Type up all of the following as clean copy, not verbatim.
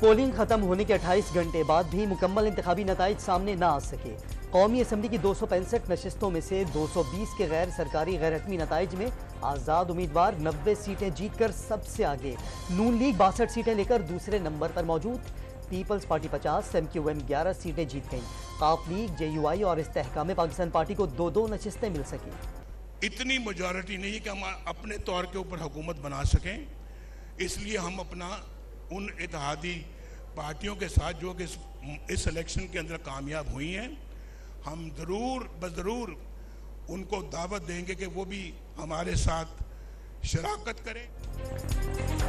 Polling ختم ہونے کے 28 گھنٹے بعد بھی مکمل انتخابی نتائج سامنے نہ آ سکے۔ قومی اسمبلی کی 265 نشستوں میں سے 220 کے غیر سرکاری غیر حتمی نتائج میں آزاد امیدوار 90 سیٹیں جیت کر سب سے آگے، نون لیگ 62 سیٹیں لے کر دوسرے نمبر پر موجود، Peoples Party 50، M Q M 11 سیٹیں جیت گئیں، قاف لیگ، جے یو آئی اور استحکام پاکستان پارٹی کو 2 نشستیں مل سکیں۔ اتنی میجورٹی نہیں ہے کہ ہم اپنے طور کے اوپر حکومت بنا سکیں، اس لیے ہم اپنا ان اتحادی پارٹیوں کے ساتھ جو کہ اس الیکشن کے اندر کامیاب ہوئی ہیں، ہم ضرور ان کو دعوت دیں گے کہ وہ بھی ہمارے ساتھ شراکت کریں۔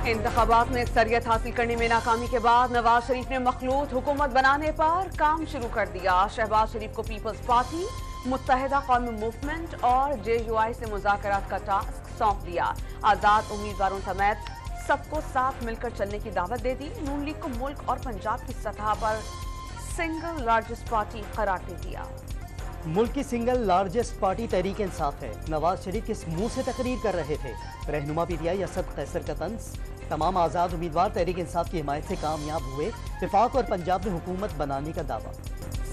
انتخابات میں اکثریت حاصل کرنے میں ناکامی کے بعد نواز شریف نے مخلوط حکومت بنانے پر کام شروع کر دیا۔ شہباز شریف کو پیپلز پارٹی، متحدہ قومی موومنٹ اور جے یو آئی سے مذاکرات کا ٹاسک سونپ دیا۔ آزاد امیدواروں سمیت سب کو ساتھ مل کر چلنے کی دعوت دے دی۔ نون لیگ کو ملک اور پنجاب کی سطح پر سنگل لارجسٹ پارٹی قرار دے دیا۔ ملک کی single largest party Tehreek Insaf ہے۔ نواز شریف کس منہ سے تقریر کر رہے تھے؟ رہنما پی ٹی آئی اسد قیصر کا طنز، تمام آزاد امیدوار تحریک انصاف کی حمایت سے کامیاب ہوئے، وفاق اور پنجاب میں حکومت بنانے کا دعویٰ۔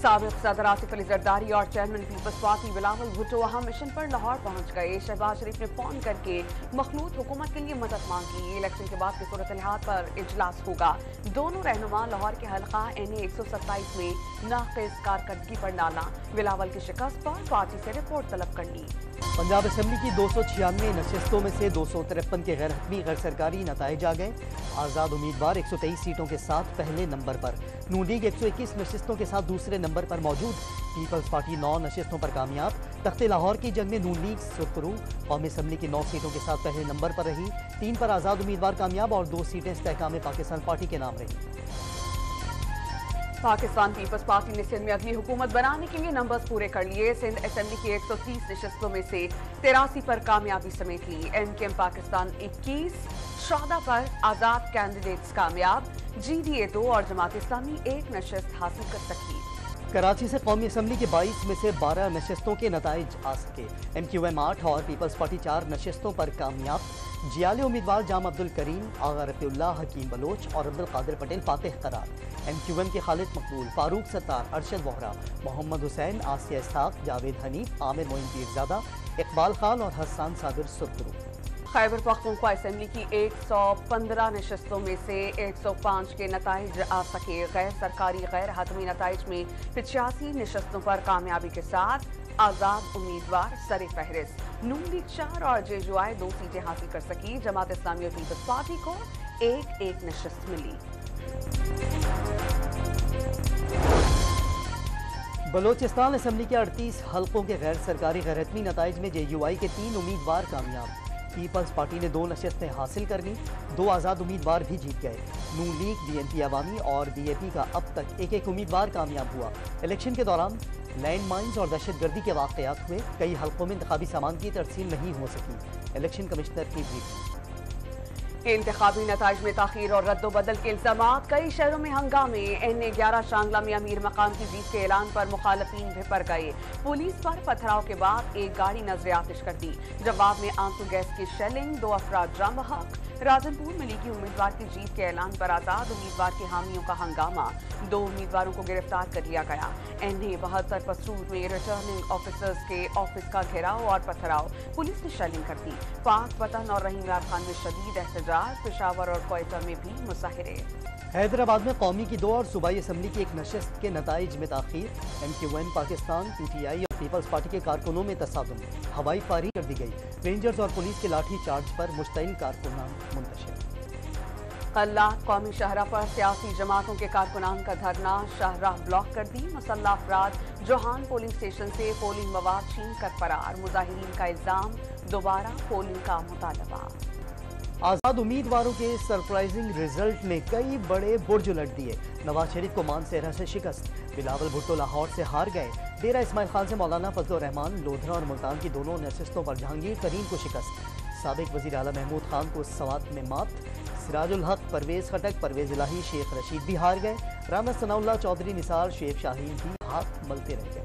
سابق صدر آصف علی زرداری اور chairman Peoples Party Bilawal Bhutto اہم مشن پر لاہور پہنچ گئے۔ شہباز شریف نے فون کر کے مخلوط حکومت کے لیے مدد مانگی۔ الیکشن کے بعد کی صورتحال پر اجلاس ہوگا۔ دونوں رہنما لاہور کے حلقہ این اے 127 میں ناقص کارکردگی پر نالا، بلاول کی شکست پر پارٹی سے رپورٹ طلب کرنی۔ پنجاب اسمبلی کی 296 نشستوں میں سے 253 کے غیر حتمی غیر سرکاری نتائج آ گئے۔ آزاد امیدوار 123 سیٹوں کے ساتھ پہلے نمبر پر، نون لیگ 121 نشستوں کے ساتھ دوسرے نمبر پر موجود، پیپلز پارٹی 9 نشستوں پر کامیاب۔ تخت لاہور کی جنگ میں نون لیگ سرخرو، قومی اسمبلی کی 9 سیٹوں کے ساتھ پہلے نمبر پر رہی، 3 پر آزاد امیدوار کامیاب اور 2 سیٹیں استحکام پاکستان پارٹی کے نام رہی۔ پاکستان پیپلز پارٹی نے سندھ میں اگلی حکومت بنانے کے لیے نمبرز پورے کر لیے۔ سندھ اسمبلی کی 130 نشستوں میں سے 83 پر کامیابی سمیٹ لی۔ ایم کیو ایم پاکستان 21، شہدا پر آزاد کینڈیڈیٹس کامیاب، جی ڈی اے 2 اور جماعت اسلامی 1 نشست حاصل کر سکی۔ کراچی سے قومی اسمبلی کے 22 میں سے 12 نشستوں کے نتائج آ سکے۔ ایم کیو ایم 8 اور پیپلز پارٹی 4 نشستوں پر کامیاب۔ جیالے امیدوار جام عبد الکریم، آغا رفیع اللہ، حکیم بلوچ اور عبدالقادر پٹیل فاتح قرار۔ ایم کیو ایم کے خالد مقبول، فاروق ستار، ارشد وہرا، محمد حسین، آسیہ اسحاق، جاوید حنیف، عامر معین پیرزادہ، اقبال خان اور حسان صابر سرخرو۔ خیبر پختونخوا اسمبلی کی 115 نشستوں میں سے 105 کے نتائج آ سکے۔ غیر سرکاری غیر حتمی نتائج میں 85 نشستوں پر کامیابی کے ساتھ آزاد امیدوار سر فہرست، نون لیگ 4 اور جے یو آئی 2 سیٹیں حاصل کر سکی۔ جماعت اسلامی اور پیپلز پارٹی کو 1 نشست ملی۔ بلوچستان اسمبلی کے 38 حلقوں کے غیر سرکاری غیر حتمی نتائج میں جے یو آئی کے 3 امیدوار کامیاب۔ پیپلز پارٹی نے 2 نشستیں حاصل کر لیں، 2 آزاد امیدوار بھی جیت گئے۔ نون لیگ، بی این پی عوامی اور بی اے پی کا اب تک 1 امیدوار کامیاب ہوا۔ الیکشن کے دوران لینڈ مائنز اور دہشت گردی کے واقعات ہوئے، کئی حلقوں میں انتخابی سامان کی ترسیل نہیں ہو سکی۔ الیکشن کمشنر کی بریفنگ۔ انتخابی نتائج میں تاخیر اور رد و بدل کے الزامات، کئی شہروں میں ہنگامے۔ این اے 11 شانگلہ میں امیر مقام کی جیت کے اعلان پر مخالفین بھپر گئے۔ پولیس پر پتھراؤ کے بعد ایک گاڑی نظر آتش کر دی، جواب میں آنسو گیس کی شیلنگ، 2 افراد جاں بحق۔ راجن پور میں لیگی امیدوار کی جیت کے اعلان پر آزاد امیدوار کے حامیوں کا ہنگامہ، 2 امیدواروں کو گرفتار کر لیا گیا۔ این اے 72 پسرور میں ریٹرننگ آفیسرز کے آفس کا گھیراؤ اور پتھراؤ، پولیس نے شیلنگ کر دی۔ پاک وطن اور رحیم یار خان میں شدید احتجاج، پشاور اور کوئٹہ میں بھی مظاہرے۔ حیدرآباد میں قومی کی 2 اور صوبائی اسمبلی کی 1 نشست کے نتائج میں تاخیر۔ M Q M Pakistan, P T I اور پیپلز پارٹی کے کارکنوں میں تصادم، ہوائی فائرنگ کر دی گئی۔ رینجرز اور پولیس کے لاٹھی چارج پر مشتعل کارکنان منتشر۔ قلات قومی شاہراہ پر سیاسی جماعتوں کے کارکنان کا دھرنا، شاہراہ بلاک کر دی۔ مسلح افراد جوہان پولنگ اسٹیشن سے پولنگ مواد چھین کر فرار، مظاہرین کا الزام، دوبارہ پولنگ کا مطالبہ۔ آزاد امیدواروں کے سرپرائزنگ رزلٹ نے کئی بڑے برج الٹ دیے۔ نواز شریف کو مان سہرہ سے شکست، بلاول بھٹو لاہور سے ہار گئے۔ ڈیرہ اسماعیل خان سے مولانا فضل الرحمان، لودھرا اور ملتان کی 2 نشستوں پر جہانگیر ترین کو شکست۔ سابق وزیر اعلیٰ محمود خان کو سوات میں مات۔ سراج الحق، پرویز خٹک، پرویز الہی، شیخ رشید بھی ہار گئے۔ رانا ثناء اللہ چودھری، نثار، شیخ شاہین بھی ہاتھ ملتے رہ گئے۔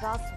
10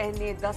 NA-10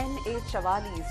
NA-44,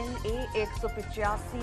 NA-185